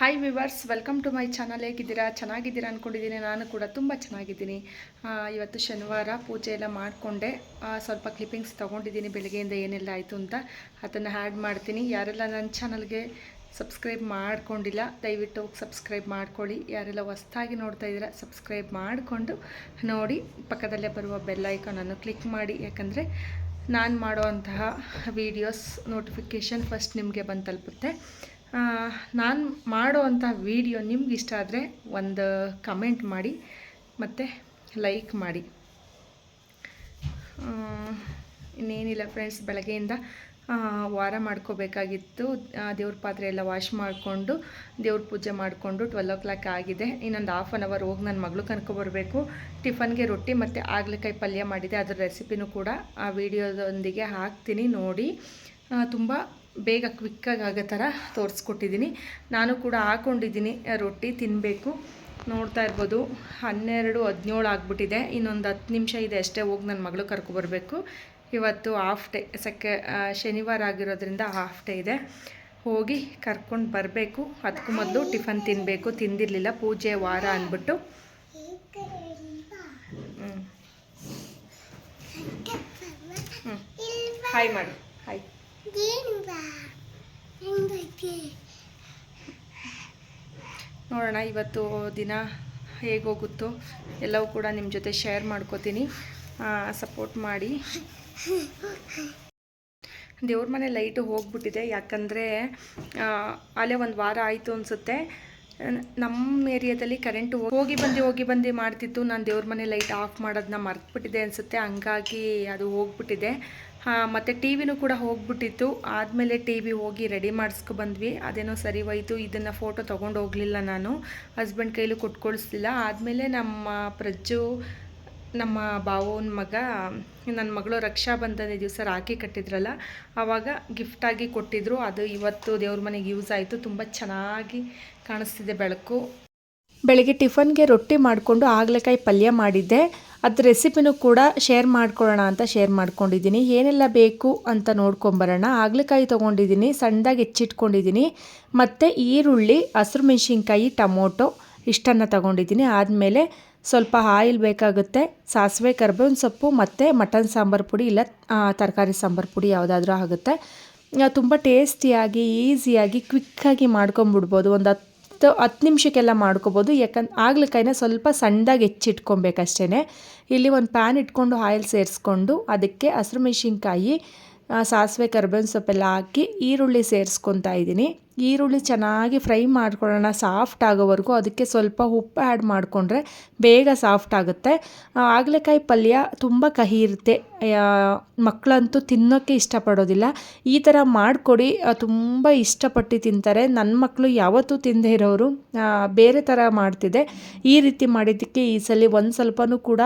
Hi viewers, welcome to my channel. ಹೇಗಿದ್ದೀರಾ? ಚೆನ್ನಾಗಿದ್ದೀರಾ ಅಂದ್ಕೊಂಡಿದ್ದೀನಿ. ನಾನು ಕೂಡ ತುಂಬ ಚೆನ್ನಾಗಿದ್ದೀನಿ. ಇವತ್ತು ಶನಿವಾರ ಪೂಜೆ ಎಲ್ಲ ಮಾಡಿಕೊಂಡೆ. ಸ್ವಲ್ಪ ಕ್ಲಿಪ್ಪಿಂಗ್ಸ್ ತೊಗೊಂಡಿದ್ದೀನಿ ಬೆಳಗ್ಗೆಯಿಂದ ಏನೆಲ್ಲ ಆಯಿತು ಅಂತ. ಅದನ್ನು ಆ್ಯಡ್ ಮಾಡ್ತೀನಿ. ಯಾರೆಲ್ಲ ನನ್ನ ಚಾನಲ್ಗೆ ಸಬ್ಸ್ಕ್ರೈಬ್ ಮಾಡ್ಕೊಂಡಿಲ್ಲ ದಯವಿಟ್ಟು ಸಬ್ಸ್ಕ್ರೈಬ್ ಮಾಡ್ಕೊಳ್ಳಿ. ಯಾರೆಲ್ಲ ಹೊಸ್ದಾಗಿ ನೋಡ್ತಾ ಇದ್ದೀರಾ ಸಬ್ಸ್ಕ್ರೈಬ್ ಮಾಡಿಕೊಂಡು ನೋಡಿ. ಪಕ್ಕದಲ್ಲೇ ಬರುವ ಬೆಲ್ ಐಕಾನನ್ನು ಕ್ಲಿಕ್ ಮಾಡಿ, ಯಾಕಂದರೆ ನಾನು ಮಾಡೋವಂತಹ ವೀಡಿಯೋಸ್ ನೋಟಿಫಿಕೇಷನ್ ಫಸ್ಟ್ ನಿಮಗೆ ಬಂದು ತಲುಪುತ್ತೆ. ನಾನು ಮಾಡೋವಂಥ ವಿಡಿಯೋ ನಿಮ್ಗೆ ಇಷ್ಟ ಆದರೆ ಒಂದು ಕಮೆಂಟ್ ಮಾಡಿ ಮತ್ತು ಲೈಕ್ ಮಾಡಿ. ಇನ್ನೇನಿಲ್ಲ ಫ್ರೆಂಡ್ಸ್, ಬೆಳಗ್ಗೆಯಿಂದ ವಾರ ಮಾಡ್ಕೋಬೇಕಾಗಿತ್ತು. ದೇವ್ರ ಪಾತ್ರೆ ಎಲ್ಲ ವಾಶ್ ಮಾಡಿಕೊಂಡು ದೇವ್ರ ಪೂಜೆ ಮಾಡಿಕೊಂಡು 12 o'clock ಆಗಿದೆ. ಇನ್ನೊಂದು ಹಾಫ್ ಆನ್ ಅವರ್ ಹೋಗಿ ನನ್ನ ಮಗಳು ಕರ್ಕೊಬರ್ಬೇಕು. ಟಿಫನ್ಗೆ ರೊಟ್ಟಿ ಮತ್ತು ಹಾಗಲಕಾಯಿ ಪಲ್ಯ ಮಾಡಿದೆ. ಅದರ ರೆಸಿಪಿನೂ ಕೂಡ ಆ ವಿಡಿಯೋದೊಂದಿಗೆ ಹಾಕ್ತೀನಿ ನೋಡಿ. ತುಂಬ ಬೇಗ ಕ್ವಿಕ್ಕಾಗಿ ಆಗೋ ಥರ ತೋರಿಸ್ಕೊಟ್ಟಿದ್ದೀನಿ. ನಾನು ಕೂಡ ಹಾಕ್ಕೊಂಡಿದ್ದೀನಿ, ರೊಟ್ಟಿ ತಿನ್ನಬೇಕು. ನೋಡ್ತಾ ಇರ್ಬೋದು 12:17 ಆಗಿಬಿಟ್ಟಿದೆ. ಇನ್ನೊಂದು 10 ನಿಮಿಷ ಇದೆ ಅಷ್ಟೇ, ಹೋಗಿ ನನ್ನ ಮಗಳು ಕರ್ಕೊಬರ್ಬೇಕು. ಇವತ್ತು ಹಾಫ್ ಡೇ, ಶನಿವಾರ ಆಗಿರೋದ್ರಿಂದ ಹಾಫ್ ಡೇ ಇದೆ. ಹೋಗಿ ಕರ್ಕೊಂಡು ಬರಬೇಕು. ಅದಕ್ಕೂ ಮೊದಲು ಟಿಫನ್ ತಿನ್ನಬೇಕು. ತಿಂದಿರಲಿಲ್ಲ, ಪೂಜೆ ವಾರ ಅಂದ್ಬಿಟ್ಟು. ಹಾಯ್ ಮಾಡಿ, ಹಾಯ್. ನೋಡೋಣ ಇವತ್ತು ದಿನ ಹೇಗೋಗುತ್ತೋ ಎಲ್ಲವೂ ಕೂಡ ನಿಮ್ಮ ಜೊತೆ ಶೇರ್ ಮಾಡ್ಕೋತೀನಿ. ಸಪೋರ್ಟ್ ಮಾಡಿ. ದೇವ್ರ ಮನೆ ಲೈಟು ಹೋಗ್ಬಿಟ್ಟಿದೆ, ಯಾಕಂದರೆ ಅಲ್ಲೇ ಒಂದು ವಾರ ಆಯಿತು ಅನಿಸುತ್ತೆ. ನಮ್ಮ ಏರಿಯಾದಲ್ಲಿ ಕರೆಂಟು ಹೋಗಿ ಬಂದು ಮಾಡ್ತಿತ್ತು. ನಾನು ದೇವ್ರ ಮನೆ ಲೈಟ್ ಆಫ್ ಮಾಡೋದನ್ನ ಮರ್ತುಬಿಟ್ಟಿದೆ ಅನಿಸುತ್ತೆ, ಹಂಗಾಗಿ ಅದು ಹೋಗ್ಬಿಟ್ಟಿದೆ. ಮತ್ತು ಟಿ ವಿನೂ ಕೂಡ ಹೋಗ್ಬಿಟ್ಟಿತ್ತು. ಆದಮೇಲೆ ಟಿ ವಿ ಹೋಗಿ ರೆಡಿ ಮಾಡಿಸ್ಕೊ ಬಂದ್ವಿ. ಅದೇನೋ ಸರಿ ಹೋಯಿತು. ಇದನ್ನು ಫೋಟೋ ತೊಗೊಂಡು ಹೋಗಲಿಲ್ಲ, ನಾನು ಹಸ್ಬೆಂಡ್ ಕೈಲೂ ಕೊಟ್ಕೊಳಿಸ್ಲಿಲ್ಲ. ಆದಮೇಲೆ ನಮ್ಮ ಬಾವನ ಮಗ, ನನ್ನ ಮಗಳು ರಕ್ಷಾಬಂಧನ ದಿವಸ ರಾಖಿ ಕಟ್ಟಿದ್ರಲ್ಲ, ಆವಾಗ ಗಿಫ್ಟಾಗಿ ಕೊಟ್ಟಿದ್ದರು. ಅದು ಇವತ್ತು ದೇವ್ರ ಮನೆಗೆ ಯೂಸ್ ಆಯಿತು. ತುಂಬ ಚೆನ್ನಾಗಿ ಕಾಣಿಸ್ತಿದೆ ಬೆಳಕು. ಬೆಳಗ್ಗೆ ಟಿಫನ್ಗೆ ರೊಟ್ಟಿ ಮಾಡಿಕೊಂಡು ಹಾಗಲಕಾಯಿ ಪಲ್ಯ ಮಾಡಿದ್ದೆ. ಅದು ರೆಸಿಪಿನೂ ಕೂಡ ಶೇರ್ ಮಾಡ್ಕೊಳ್ಳೋಣ ಅಂತ ಶೇರ್ ಮಾಡ್ಕೊಂಡಿದ್ದೀನಿ. ಏನೆಲ್ಲ ಬೇಕು ಅಂತ ನೋಡ್ಕೊಂಬರೋಣ. ಹಾಗಲಕಾಯಿ ತೊಗೊಂಡಿದ್ದೀನಿ, ಸಣ್ಣದಾಗಿ ಹೆಚ್ಚಿಟ್ಕೊಂಡಿದ್ದೀನಿ. ಮತ್ತು ಈರುಳ್ಳಿ, ಹಸಿರು ಮೆಣಸಿನ್ಕಾಯಿ, ಟೊಮೊಟೊ ಇಷ್ಟನ್ನು ತೊಗೊಂಡಿದ್ದೀನಿ. ಆದಮೇಲೆ ಸ್ವಲ್ಪ ಆಯಿಲ್ ಬೇಕಾಗುತ್ತೆ, ಸಾಸಿವೆ, ಕರಿಬೇವಿನ ಸೊಪ್ಪು ಮತ್ತು ಮಟನ್ ಸಾಂಬಾರು ಪುಡಿ ಇಲ್ಲ ತರಕಾರಿ ಸಾಂಬಾರು ಪುಡಿ ಯಾವುದಾದ್ರೂ ಆಗುತ್ತೆ. ತುಂಬ ಟೇಸ್ಟಿಯಾಗಿ ಈಸಿಯಾಗಿ ಕ್ವಿಕ್ಕಾಗಿ ಮಾಡ್ಕೊಂಬಿಡ್ಬೋದು. ಒಂದು 10 ನಿಮಿಷಕ್ಕೆಲ್ಲ ಮಾಡ್ಕೋಬೋದು. ಯಾಕಂದ್ರೆ ಹಾಗಲಕಾಯಿನ ಸ್ವಲ್ಪ ಸಣ್ಣದಾಗಿ ಹೆಚ್ಚಿಟ್ಕೊಬೇಕಷ್ಟೇ. ಇಲ್ಲಿ ಒಂದು ಪ್ಯಾನ್ ಇಟ್ಕೊಂಡು ಆಯಿಲ್ ಸೇರಿಸ್ಕೊಂಡು ಅದಕ್ಕೆ ಹಸಿರು ಮೆಣಸಿನ್ಕಾಯಿ, ಸಾಸಿವೆ, ಕರಿಬೇವಿನ ಸೊಪ್ಪೆಲ್ಲ ಹಾಕಿ ಈರುಳ್ಳಿ ಸೇರಿಸ್ಕೊತಾ ಇದ್ದೀನಿ. ಈರುಳ್ಳಿ ಚೆನ್ನಾಗಿ ಫ್ರೈ ಮಾಡ್ಕೊಳ್ಳೋಣ ಸಾಫ್ಟ್ ಆಗೋವರೆಗೂ. ಅದಕ್ಕೆ ಸ್ವಲ್ಪ ಉಪ್ಪು ಆ್ಯಡ್ ಮಾಡಿಕೊಂಡ್ರೆ ಬೇಗ ಸಾಫ್ಟ್ ಆಗುತ್ತೆ. ಹಾಗಲಕಾಯಿ ಪಲ್ಯ ತುಂಬ ಕಹಿ ಇರುತ್ತೆ, ಮಕ್ಕಳಂತೂ ತಿನ್ನೋಕ್ಕೆ ಇಷ್ಟಪಡೋದಿಲ್ಲ. ಈ ಥರ ಮಾಡಿಕೊಡಿ, ತುಂಬ ಇಷ್ಟಪಟ್ಟು ತಿಂತಾರೆ. ನನ್ನ ಮಕ್ಕಳು ಯಾವತ್ತೂ ತಿಂದೇ ಇರೋರು ಬೇರೆ ಥರ ಮಾಡ್ತಿದ್ದೆ. ಈ ರೀತಿ ಮಾಡಿದ್ದಕ್ಕೆ ಈ ಸಲ ಒಂದು ಸ್ವಲ್ಪನೂ ಕೂಡ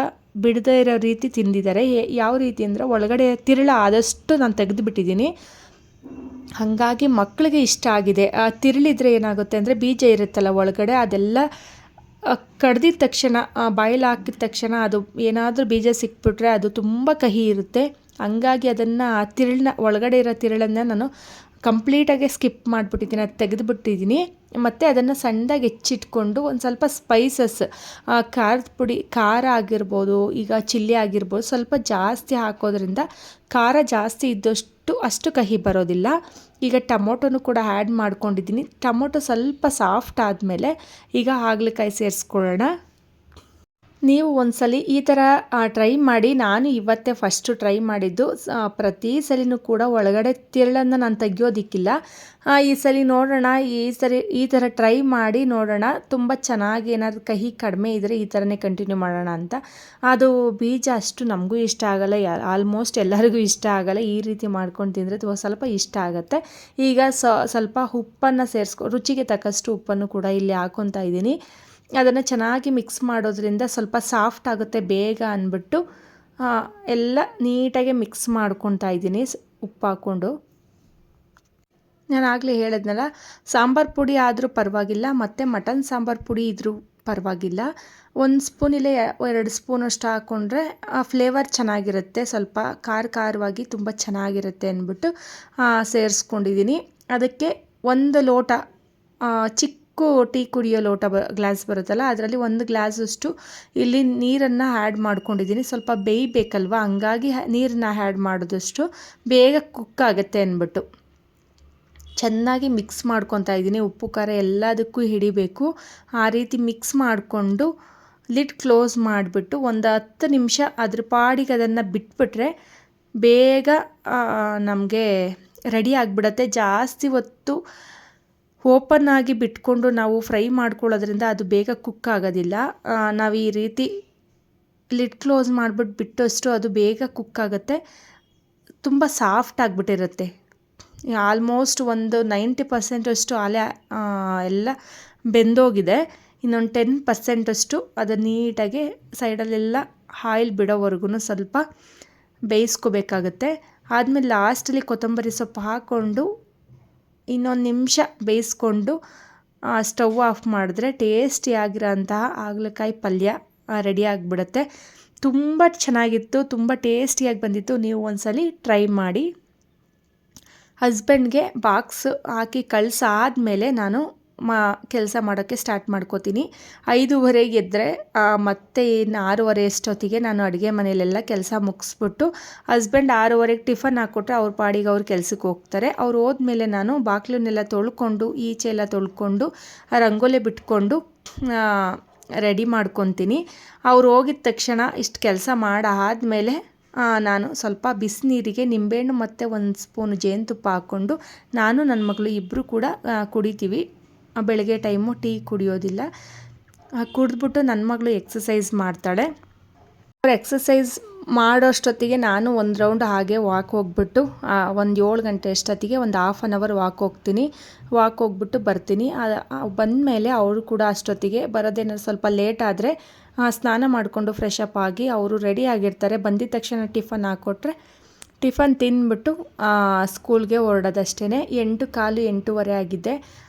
ಬಿಡದೇ ಇರೋ ರೀತಿ ತಿಂದಿದ್ದಾರೆ. ಯಾವ ರೀತಿ ಅಂದರೆ ಒಳಗಡೆ ತಿರುಳ ಆದಷ್ಟು ನಾನು ತೆಗೆದುಬಿಟ್ಟಿದ್ದೀನಿ. ಹಾಗಾಗಿ ಮಕ್ಕಳಿಗೆ ಇಷ್ಟ ಆಗಿದೆ. ತಿರುಳಿದ್ರೆ ಏನಾಗುತ್ತೆ ಅಂದರೆ ಬೀಜ ಇರುತ್ತಲ್ಲ ಒಳಗಡೆ, ಅದೆಲ್ಲ ಕಡ್ದಿದ ತಕ್ಷಣ, ಬಾಯಲ್ಲಿ ಹಾಕಿದ ತಕ್ಷಣ ಅದು ಏನಾದರೂ ಬೀಜ ಸಿಕ್ಬಿಟ್ರೆ ಅದು ತುಂಬ ಕಹಿ ಇರುತ್ತೆ. ಹಂಗಾಗಿ ಅದನ್ನು ಒಳಗಡೆ ಇರೋ ತಿರುಳನ್ನು ನಾನು ಕಂಪ್ಲೀಟಾಗಿ ಸ್ಕಿಪ್ ಮಾಡಿಬಿಟ್ಟಿದ್ದೀನಿ, ಅದು ತೆಗೆದುಬಿಟ್ಟಿದ್ದೀನಿ. ಮತ್ತು ಅದನ್ನು ಸಣ್ಣದಾಗಿ ಹೆಚ್ಚಿಟ್ಕೊಂಡು ಒಂದು ಸ್ವಲ್ಪ ಸ್ಪೈಸಸ್, ಖಾರದ ಪುಡಿ, ಖಾರ ಆಗಿರ್ಬೋದು, ಈಗ ಚಿಲ್ಲಿ ಆಗಿರ್ಬೋದು, ಸ್ವಲ್ಪ ಜಾಸ್ತಿ ಹಾಕೋದ್ರಿಂದ ಖಾರ ಜಾಸ್ತಿ ಇದ್ದಷ್ಟು ಅಷ್ಟು ಕಹಿ ಬರೋದಿಲ್ಲ. ಈಗ ಟೊಮೊಟೊನು ಕೂಡ ಆ್ಯಡ್ ಮಾಡ್ಕೊಂಡಿದ್ದೀನಿ. ಟೊಮೊಟೊ ಸ್ವಲ್ಪ ಸಾಫ್ಟ್ ಆದಮೇಲೆ ಈಗ ಹಾಗಲಕಾಯಿ ಸೇರಿಸ್ಕೊಳ್ಳೋಣ. ನೀವು ಒಂದ್ಸಲಿ ಈ ಥರ ಟ್ರೈ ಮಾಡಿ. ನಾನು ಇವತ್ತೇ ಫಸ್ಟು ಟ್ರೈ ಮಾಡಿದ್ದು. ಪ್ರತಿ ಸಲಿನೂ ಕೂಡ ಒಳಗಡೆ ತಿರುಳನ್ನು ನಾನು ತೆಗಿಯೋದಿಕ್ಕಿಲ್ಲ. ಈ ಸಲ ನೋಡೋಣ, ಈ ಥರ ಟ್ರೈ ಮಾಡಿ ನೋಡೋಣ. ತುಂಬ ಚೆನ್ನಾಗಿ ಏನಾದರೂ ಕಹಿ ಕಡಿಮೆ ಇದ್ದರೆ ಈ ಥರನೇ ಕಂಟಿನ್ಯೂ ಮಾಡೋಣ ಅಂತ. ಅದು ಬೀಜ ಅಷ್ಟು ನಮಗೂ ಇಷ್ಟ ಆಗೋಲ್ಲ, ಆಲ್ಮೋಸ್ಟ್ ಎಲ್ಲರಿಗೂ ಇಷ್ಟ ಆಗೋಲ್ಲ. ಈ ರೀತಿ ಮಾಡ್ಕೊಂಡು ತಿಂದರೆ ಸ್ವಲ್ಪ ಇಷ್ಟ ಆಗುತ್ತೆ. ಈಗ ಸ್ವಲ್ಪ ಉಪ್ಪನ್ನು ರುಚಿಗೆ ತಕ್ಕಷ್ಟು ಉಪ್ಪನ್ನು ಕೂಡ ಇಲ್ಲಿ ಹಾಕ್ಕೊತಾ ಇದ್ದೀನಿ. ಅದನ್ನು ಚೆನ್ನಾಗಿ ಮಿಕ್ಸ್ ಮಾಡೋದ್ರಿಂದ ಸ್ವಲ್ಪ ಸಾಫ್ಟ್ ಆಗುತ್ತೆ ಬೇಗ ಅಂದ್ಬಿಟ್ಟು ಎಲ್ಲ ನೀಟಾಗಿ ಮಿಕ್ಸ್ ಮಾಡ್ಕೊತಾ ಇದ್ದೀನಿ ಉಪ್ಪು ಹಾಕ್ಕೊಂಡು. ನಾನು ಆಗಲೇ ಹೇಳಿದ್ನಲ್ಲ, ಸಾಂಬಾರು ಪುಡಿ ಆದರೂ ಪರವಾಗಿಲ್ಲ ಮತ್ತು ಮಟನ್ ಸಾಂಬಾರು ಪುಡಿ ಇದ್ರೂ ಪರವಾಗಿಲ್ಲ. 1 ಸ್ಪೂನ್ ಇಲ್ಲ 2 ಸ್ಪೂನಷ್ಟು ಹಾಕ್ಕೊಂಡ್ರೆ ಫ್ಲೇವರ್ ಚೆನ್ನಾಗಿರುತ್ತೆ. ಸ್ವಲ್ಪ ಖಾರವಾಗಿ ತುಂಬ ಚೆನ್ನಾಗಿರುತ್ತೆ ಅಂದ್ಬಿಟ್ಟು ಸೇರಿಸ್ಕೊಂಡಿದ್ದೀನಿ. ಅದಕ್ಕೆ 1 ಲೋಟ ಚಿಕ್ಕ ಟೀ ಕುಡಿಯೋ ಲೋಟ ಗ್ಲಾಸ್ ಬರುತ್ತಲ್ಲ, ಅದರಲ್ಲಿ 1 ಗ್ಲಾಸಷ್ಟು ಇಲ್ಲಿ ನೀರನ್ನು ಆ್ಯಡ್ ಮಾಡ್ಕೊಂಡಿದ್ದೀನಿ. ಸ್ವಲ್ಪ ಬೇಯಬೇಕಲ್ವ, ಹಂಗಾಗಿ ನೀರನ್ನ ಆ್ಯಡ್ ಮಾಡಿದಷ್ಟು ಬೇಗ ಕುಕ್ ಆಗುತ್ತೆ ಅಂದ್ಬಿಟ್ಟು ಚೆನ್ನಾಗಿ ಮಿಕ್ಸ್ ಮಾಡ್ಕೊತಾ ಇದ್ದೀನಿ. ಉಪ್ಪು ಖಾರ ಎಲ್ಲದಕ್ಕೂ ಹಿಡಿಬೇಕು. ಆ ರೀತಿ ಮಿಕ್ಸ್ ಮಾಡಿಕೊಂಡು ಲಿಡ್ ಕ್ಲೋಸ್ ಮಾಡಿಬಿಟ್ಟು ಒಂದು 10 ನಿಮಿಷ ಅದ್ರ ಪಾಡಿಗೆ ಅದನ್ನು ಬಿಟ್ಬಿಟ್ರೆ ಬೇಗ ನಮಗೆ ರೆಡಿ ಆಗಿಬಿಡತ್ತೆ. ಜಾಸ್ತಿ ಹೊತ್ತು ಓಪನ್ ಆಗಿ ಬಿಟ್ಕೊಂಡು ನಾವು ಫ್ರೈ ಮಾಡ್ಕೊಳ್ಳೋದ್ರಿಂದ ಅದು ಬೇಗ ಕುಕ್ ಆಗೋದಿಲ್ಲ. ನಾವು ಈ ರೀತಿ ಲಿಡ್ ಕ್ಲೋಸ್ ಮಾಡಿಬಿಟ್ಟು ಬಿಟ್ಟಷ್ಟು ಅದು ಬೇಗ ಕುಕ್ ಆಗುತ್ತೆ. ತುಂಬ ಸಾಫ್ಟ್ ಆಗಿಬಿಟ್ಟಿರುತ್ತೆ. ಆಲ್ಮೋಸ್ಟ್ ಒಂದು 90% ಅಷ್ಟು ಎಲ್ಲ ಬೆಂದೋಗಿದೆ. ಇನ್ನೊಂದು 10% ಅಷ್ಟು ಅದು ನೀಟಾಗಿ ಸೈಡಲ್ಲೆಲ್ಲ ಆಯಿಲ್ ಬಿಡೋವರೆಗೂ ಸ್ವಲ್ಪ ಬೇಯಿಸ್ಕೋಬೇಕಾಗತ್ತೆ. ಆದಮೇಲೆ ಲಾಸ್ಟಲ್ಲಿ ಕೊತ್ತಂಬರಿ ಸೊಪ್ಪು ಹಾಕ್ಕೊಂಡು ಇನ್ನೊಂದು ನಿಮಿಷ ಬೇಯಿಸ್ಕೊಂಡು ಸ್ಟವ್ ಆಫ್ ಮಾಡಿದ್ರೆ ಟೇಸ್ಟಿಯಾಗಿರೋಂತಹ ಹಾಗಲಕಾಯಿ ಪಲ್ಯ ರೆಡಿ ಆಗಿಬಿಡುತ್ತೆ. ತುಂಬ ಚೆನ್ನಾಗಿತ್ತು, ತುಂಬ ಟೇಸ್ಟಿಯಾಗಿ ಬಂದಿತ್ತು. ನೀವು ಒಂದ್ಸಲಿ ಟ್ರೈ ಮಾಡಿ. ಹಸ್ಬೆಂಡ್ಗೆ ಬಾಕ್ಸ್ ಹಾಕಿ ಕಳಿಸಾದ್ಮೇಲೆ ನಾನು ಕೆಲಸ ಮಾಡೋಕ್ಕೆ ಸ್ಟಾರ್ಟ್ ಮಾಡ್ಕೋತೀನಿ. 5:30 ಎದ್ದರೆ ಮತ್ತೆ ಇನ್ನು 6:30 ಅಷ್ಟೊತ್ತಿಗೆ ನಾನು ಅಡುಗೆ ಮನೆಯಲ್ಲೆಲ್ಲ ಕೆಲಸ ಮುಗಿಸ್ಬಿಟ್ಟು ಹಸ್ಬೆಂಡ್ 6:30ಗೆ ಟಿಫನ್ ಹಾಕ್ಕೊಟ್ರೆ ಅವ್ರ ಪಾಡಿಗೆ ಅವ್ರು ಕೆಲ್ಸಕ್ಕೆ ಹೋಗ್ತಾರೆ. ಅವ್ರು ಹೋದ್ಮೇಲೆ ನಾನು ಬಾಗಿಲನ್ನೆಲ್ಲ ತೊಳ್ಕೊಂಡು ಈಚೆ ಎಲ್ಲ ತೊಳ್ಕೊಂಡು ರಂಗೋಲಿ ಬಿಟ್ಕೊಂಡು ರೆಡಿ ಮಾಡ್ಕೊತೀನಿ. ಅವ್ರು ಹೋಗಿದ ತಕ್ಷಣ ಇಷ್ಟು ಕೆಲಸ ಮಾಡಾದಮೇಲೆ ನಾನು ಸ್ವಲ್ಪ ಬಿಸಿನೀರಿಗೆ ನಿಂಬೆಹಣ್ಣು ಮತ್ತು 1 ಸ್ಪೂನು ಜೇನುತುಪ್ಪ ಹಾಕ್ಕೊಂಡು ನಾನು ನನ್ನ ಮಗಳು ಇಬ್ಬರು ಕೂಡ ಕುಡಿತೀವಿ. ಬೆಳಗ್ಗೆ ಟೈಮು ಟೀ ಕುಡಿಯೋದಿಲ್ಲ. ಕುಡಿದ್ಬಿಟ್ಟು ನನ್ನ ಮಗಳು ಎಕ್ಸಸೈಸ್ ಮಾಡ್ತಾಳೆ. ಅವ್ರು ಎಕ್ಸಸೈಸ್ ಮಾಡೋಷ್ಟೊತ್ತಿಗೆ ನಾನು ಒಂದು ರೌಂಡ್ ಹಾಗೆ ವಾಕ್ ಹೋಗ್ಬಿಟ್ಟು ಒಂದು 7 ಗಂಟೆ ಅಷ್ಟೊತ್ತಿಗೆ ಒಂದು ½ ಆನ್ ಅವರ್ ವಾಕ್ ಹೋಗ್ತೀನಿ. ವಾಕ್ ಹೋಗ್ಬಿಟ್ಟು ಬರ್ತೀನಿ. ಬಂದಮೇಲೆ ಅವರು ಕೂಡ ಅಷ್ಟೊತ್ತಿಗೆ ಬರೋದೇನಾದ್ರು ಸ್ವಲ್ಪ ಲೇಟ್ ಆದರೆ ಸ್ನಾನ ಮಾಡಿಕೊಂಡು ಫ್ರೆಶ್ ಅಪ್ ಆಗಿ ಅವರು ರೆಡಿ ಆಗಿರ್ತಾರೆ. ಬಂದಿದ ತಕ್ಷಣ ಟಿಫನ್ ಹಾಕ್ಕೊಟ್ರೆ ಟಿಫನ್ ತಿಂದ್ಬಿಟ್ಟು ಸ್ಕೂಲ್ಗೆ ಹೊರಡೋದಷ್ಟೇ. 8:15 8:30 ಆಗಿದೆ.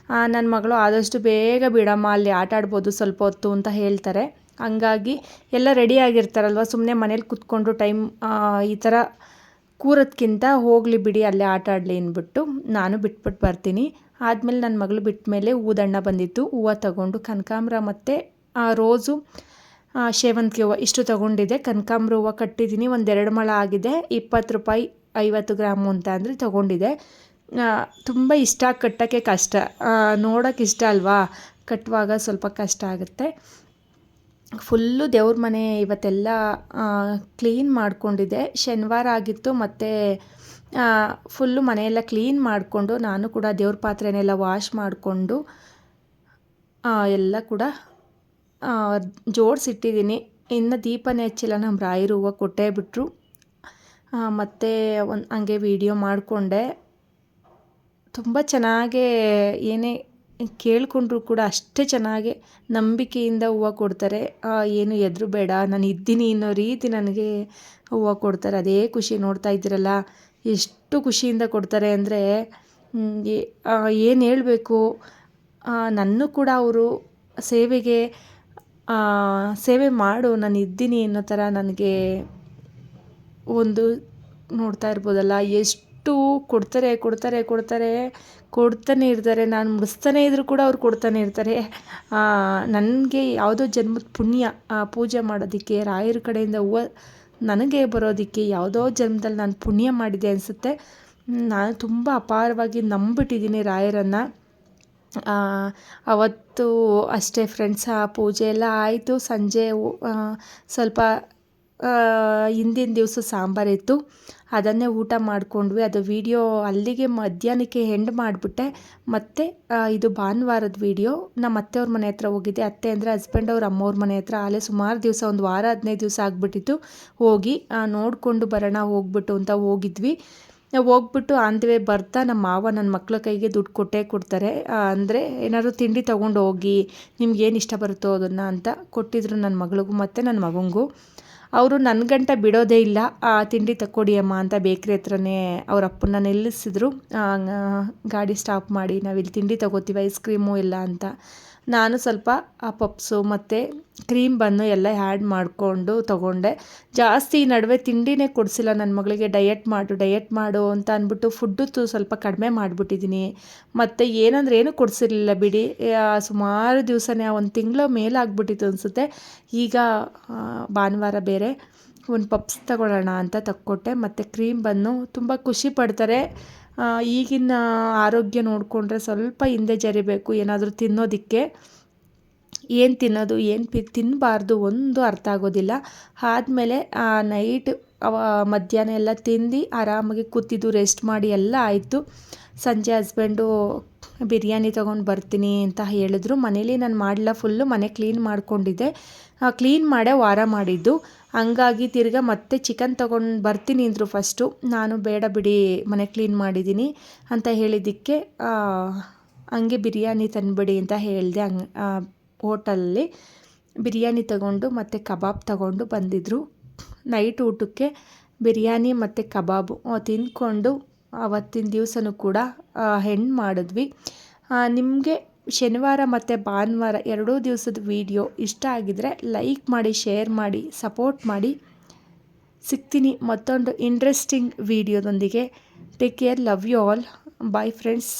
ನನ್ನ ಮಗಳು ಆದಷ್ಟು ಬೇಗ ಬಿಡಮ್ಮ, ಅಲ್ಲಿ ಆಟ ಆಡ್ಬೋದು ಸ್ವಲ್ಪ ಹೊತ್ತು ಅಂತ ಹೇಳ್ತಾರೆ. ಹಂಗಾಗಿ ಎಲ್ಲ ರೆಡಿ ಆಗಿರ್ತಾರಲ್ವ, ಸುಮ್ಮನೆ ಮನೇಲಿ ಕೂತ್ಕೊಂಡು ಟೈಮ್ ಈ ಥರ ಕೂರೋದ್ಕಿಂತ ಹೋಗಲಿ ಬಿಡಿ ಅಲ್ಲೇ ಆಟ ಆಡಲಿ ಅಂದ್ಬಿಟ್ಟು ನಾನು ಬಿಟ್ಬಿಟ್ಟು ಬರ್ತೀನಿ. ಆದಮೇಲೆ ನನ್ನ ಮಗಳು ಬಿಟ್ಟ ಮೇಲೆ ಹೂದಣ್ಣ ಬಂದಿತ್ತು. ಹೂವು ತಗೊಂಡು ಕನಕಾಂಬರ ಮತ್ತು ರೋಸು ಸೇವಂತಿಗೆ ಹೂವು ಇಷ್ಟು ತೊಗೊಂಡಿದ್ದೆ. ಕನಕಾಂಬರ ಹೂವು ಕಟ್ಟಿದ್ದೀನಿ. ಒಂದು 2 ಮೊಳ ಆಗಿದೆ. 20 ರೂಪಾಯಿ 50 ಗ್ರಾಮು ಅಂತ ಅಂದರೆ ತೊಗೊಂಡಿದ್ದೆ. ತುಂಬ ಇಷ್ಟ, ಕಟ್ಟೋಕ್ಕೆ ಕಷ್ಟ. ನೋಡೋಕ್ಕೆ ಇಷ್ಟ ಅಲ್ವಾ, ಕಟ್ಟುವಾಗ ಸ್ವಲ್ಪ ಕಷ್ಟ ಆಗುತ್ತೆ. ಫುಲ್ಲು ದೇವ್ರ ಮನೆ ಇವತ್ತೆಲ್ಲ ಕ್ಲೀನ್ ಮಾಡ್ಕೊಂಡಿದ್ದೆ. ಶನಿವಾರ ಆಗಿತ್ತು ಮತ್ತು ಫುಲ್ಲು ಮನೆಯೆಲ್ಲ ಕ್ಲೀನ್ ಮಾಡಿಕೊಂಡು ನಾನು ಕೂಡ ದೇವ್ರ ಪಾತ್ರೆನೆಲ್ಲ ವಾಶ್ ಮಾಡಿಕೊಂಡು ಎಲ್ಲ ಕೂಡ ಜೋಡಿಸಿಟ್ಟಿದ್ದೀನಿ. ಇನ್ನು ದೀಪನೇ ಹಚ್ಚಿಲ್ಲ. ನಮ್ಮ ರಾಯರು ಹೂವು ಕೊಟ್ಟೇ ಬಿಟ್ಟರು. ಮತ್ತು ಹಂಗೆ ವಿಡಿಯೋ ಮಾಡಿಕೊಂಡೆ. ತುಂಬ ಚೆನ್ನಾಗೇ ಏನೇ ಕೇಳಿಕೊಂಡ್ರು ಕೂಡ ಅಷ್ಟೇ ಚೆನ್ನಾಗಿ ನಂಬಿಕೆಯಿಂದ ಹೂವು ಕೊಡ್ತಾರೆ. ಏನು ಎದುರು ಬೇಡ, ನಾನು ಇದ್ದೀನಿ ಅನ್ನೋ ರೀತಿ ನನಗೆ ಹೂವು ಕೊಡ್ತಾರೆ. ಅದೇ ಖುಷಿ. ನೋಡ್ತಾ ಇದ್ದೀರಲ್ಲ ಎಷ್ಟು ಖುಷಿಯಿಂದ ಕೊಡ್ತಾರೆ ಅಂದರೆ ಏನು ಹೇಳಬೇಕು. ನನ್ನೂ ಕೂಡ ಅವರು ಸೇವೆ ಮಾಡು, ನಾನು ಇದ್ದೀನಿ ಅನ್ನೋ ಥರ ನನಗೆ ಒಂದು ನೋಡ್ತಾ ಇರ್ಬೋದಲ್ಲ, ಎಷ್ಟು ಕೊಡ್ತಾನೆ ಇರ್ತಾರೆ. ನಾನು ಮುಡಿಸ್ತಾನೆ ಇದ್ದರೂ ಕೂಡ ಅವ್ರು ಕೊಡ್ತಾನೆ ಇರ್ತಾರೆ. ನನಗೆ ಯಾವುದೋ ಜನ್ಮದ ಪುಣ್ಯ ಪೂಜೆ ಮಾಡೋದಕ್ಕೆ, ರಾಯರ ಕಡೆಯಿಂದ ಹೂವು ನನಗೆ ಬರೋದಕ್ಕೆ ಯಾವುದೋ ಜನ್ಮದಲ್ಲಿ ನಾನು ಪುಣ್ಯ ಮಾಡಿದೆ ಅನಿಸುತ್ತೆ. ನಾನು ತುಂಬ ಅಪಾರವಾಗಿ ನಂಬಿಟ್ಟಿದ್ದೀನಿ ರಾಯರನ್ನು. ಅವತ್ತು ಅಷ್ಟೇ ಫ್ರೆಂಡ್ಸ್, ಪೂಜೆ ಎಲ್ಲ ಆಯಿತು. ಸಂಜೆ ಸ್ವಲ್ಪ ಹಿಂದಿನ ದಿವಸ ಸಾಂಬಾರಿತ್ತು, ಅದನ್ನೇ ಊಟ ಮಾಡಿಕೊಂಡ್ವಿ. ಅದು ವಿಡಿಯೋ ಅಲ್ಲಿಗೆ ಮಧ್ಯಾಹ್ನಕ್ಕೆ ಎಂಡ್ ಮಾಡಿಬಿಟ್ಟೆ. ಮತ್ತು ಇದು ಭಾನುವಾರದ ವಿಡಿಯೋ. ನಮ್ಮ ಅತ್ತೆಯವ್ರ ಮನೆ ಹತ್ರ ಹೋಗಿದ್ದೆ. ಅತ್ತೆ ಅಂದರೆ ಹಸ್ಬೆಂಡ್ ಅವ್ರ ಅಮ್ಮವ್ರ ಮನೆ ಹತ್ರ. ಅಲ್ಲೇ ಸುಮಾರು ದಿವಸ, 1 ವಾರ 15 ದಿವಸ ಆಗಿಬಿಟ್ಟಿತ್ತು. ಹೋಗಿ ನೋಡಿಕೊಂಡು ಬರೋಣ ಹೋಗ್ಬಿಟ್ಟು ಅಂತ ಹೋಗಿದ್ವಿ. ಹೋಗ್ಬಿಟ್ಟು ಆನ್ ದಿ ವೇ ಬರ್ತಾ ನಮ್ಮ ಮಾವ ನನ್ನ ಮಕ್ಳ ಕೈಗೆ ದುಡ್ಡು ಕೊಡ್ತಾರೆ. ಅಂದರೆ ಏನಾದ್ರು ತಿಂಡಿ ತೊಗೊಂಡು ಹೋಗಿ, ನಿಮ್ಗೇನು ಇಷ್ಟ ಬರುತ್ತೋ ಅದನ್ನು ಅಂತ ಕೊಟ್ಟಿದ್ರು ನನ್ನ ಮಗಳಿಗೂ ಮತ್ತು ನನ್ನ ಮಗನಿಗೂ. ಅವರು ನನ್ನ ಗಂಟ ಬಿಡೋದೇ ಇಲ್ಲ, ತಿಂಡಿ ತಕ್ಕೊಡಿ ಅಮ್ಮ ಅಂತ ಬೇಕ್ರಿ ಹತ್ರನೇ ಅವ್ರ ಅಪ್ಪನ್ನ ನಿಲ್ಲಿಸಿದ್ರು. ಗಾಡಿ ಸ್ಟಾಪ್ ಮಾಡಿ ನಾವಿಲ್ಲಿ ತಿಂಡಿ ತಗೋತೀವಿ, ಐಸ್ ಕ್ರೀಮು ಎಲ್ಲ ಅಂತ. ನಾನು ಸ್ವಲ್ಪ ಪಪ್ಸು ಮತ್ತು ಕ್ರೀಮ್ ಬನ್ನು ಎಲ್ಲ ಆ್ಯಡ್ ಮಾಡಿಕೊಂಡು ತೊಗೊಂಡೆ. ಜಾಸ್ತಿ ಈ ನಡುವೆ ತಿಂಡಿನೇ ಕೊಡಿಸಿಲ್ಲ ನನ್ನ ಮಗಳಿಗೆ. ಡಯಟ್ ಮಾಡು ಅಂತ ಅಂದ್ಬಿಟ್ಟು ಫುಡ್ಡು ಸ್ವಲ್ಪ ಕಡಿಮೆ ಮಾಡಿಬಿಟ್ಟಿದ್ದೀನಿ. ಮತ್ತು ಏನೂ ಕೊಡಿಸಿರ್ಲಿಲ್ಲ ಬಿಡಿ. ಸುಮಾರು ದಿವಸನೇ, ಒಂದು ತಿಂಗಳ ಮೇಲಾಗ್ಬಿಟ್ಟಿತ್ತು ಅನಿಸುತ್ತೆ. ಈಗ ಭಾನುವಾರ ಬೇರೆ ಒಂದು ಪಪ್ಸ್ ತಗೊಳ್ಳೋಣ ಅಂತ ತಕ್ಕೊಟ್ಟೆ. ಮತ್ತು ಕ್ರೀಮ್ ಬನ್ನು ತುಂಬ ಖುಷಿ ಪಡ್ತಾರೆ. ಈಗಿನ ಆರೋಗ್ಯ ನೋಡಿಕೊಂಡ್ರೆ ಸ್ವಲ್ಪ ಹಿಂದೆ ಜರಿಬೇಕು ಏನಾದರೂ ತಿನ್ನೋದಕ್ಕೆ. ಏನು ತಿನ್ನೋದು ಏನು ತಿನ್ನಬಾರ್ದು ಒಂದು ಅರ್ಥ ಆಗೋದಿಲ್ಲ. ಆದಮೇಲೆ ನೈಟ್ ಮಧ್ಯಾಹ್ನ ಎಲ್ಲ ತಿಂದು ಆರಾಮಾಗಿ ಕೂತಿದ್ದು, ರೆಸ್ಟ್ ಮಾಡಿ ಎಲ್ಲ ಆಯಿತು. ಸಂಜೆ ಹಸ್ಬೆಂಡು ಬಿರಿಯಾನಿ ತೊಗೊಂಡು ಬರ್ತೀನಿ ಅಂತ ಹೇಳಿದ್ರು. ಮನೇಲಿ ನಾನು ಮಾಡಲ್ಲ, ಫುಲ್ಲು ಮನೆ ಕ್ಲೀನ್ ಮಾಡ್ಕೊಂಡಿದ್ದೆ. ಕ್ಲೀನ್ ಮಾಡೇ ವಾರ ಮಾಡಿದ್ದು. ಹಂಗಾಗಿ ತಿರ್ಗಾ ಮತ್ತೆ ಚಿಕನ್ ತೊಗೊಂಡು ಬರ್ತೀನಿ ಅಂದರು ಫಸ್ಟು. ನಾನು ಬೇಡ ಬಿಡಿ ಮನೆ ಕ್ಲೀನ್ ಮಾಡಿದ್ದೀನಿ ಅಂತ ಹೇಳಿದ್ದಕ್ಕೆ ಹಂಗೆ ಬಿರಿಯಾನಿ ತಂದುಬಿಡಿ ಅಂತ ಹೇಳಿದೆ. ಹೋಟೆಲಲ್ಲಿ ಬಿರಿಯಾನಿ ತಗೊಂಡು ಮತ್ತು ಕಬಾಬ್ ತಗೊಂಡು ಬಂದಿದ್ದರು. ನೈಟ್ ಊಟಕ್ಕೆ ಬಿರಿಯಾನಿ ಮತ್ತು ಕಬಾಬು ತಿಂದ್ಕೊಂಡು ಆವತ್ತಿನ ದಿವಸನೂ ಕೂಡ ಹೆಣ್ಣು ಮಾಡಿದ್ವಿ. ನಿಮಗೆ ಶನಿವಾರ ಮತ್ತು ಭಾನುವಾರ ಎರಡೂ ದಿವಸದ ವೀಡಿಯೋ ಇಷ್ಟ ಆಗಿದರೆ ಲೈಕ್ ಮಾಡಿ, ಶೇರ್ ಮಾಡಿ, ಸಪೋರ್ಟ್ ಮಾಡಿ. ಸಿಗ್ತೀನಿ ಮತ್ತೊಂದು ಇಂಟ್ರೆಸ್ಟಿಂಗ್ ವೀಡಿಯೋದೊಂದಿಗೆ. Take care, love you all, bye friends.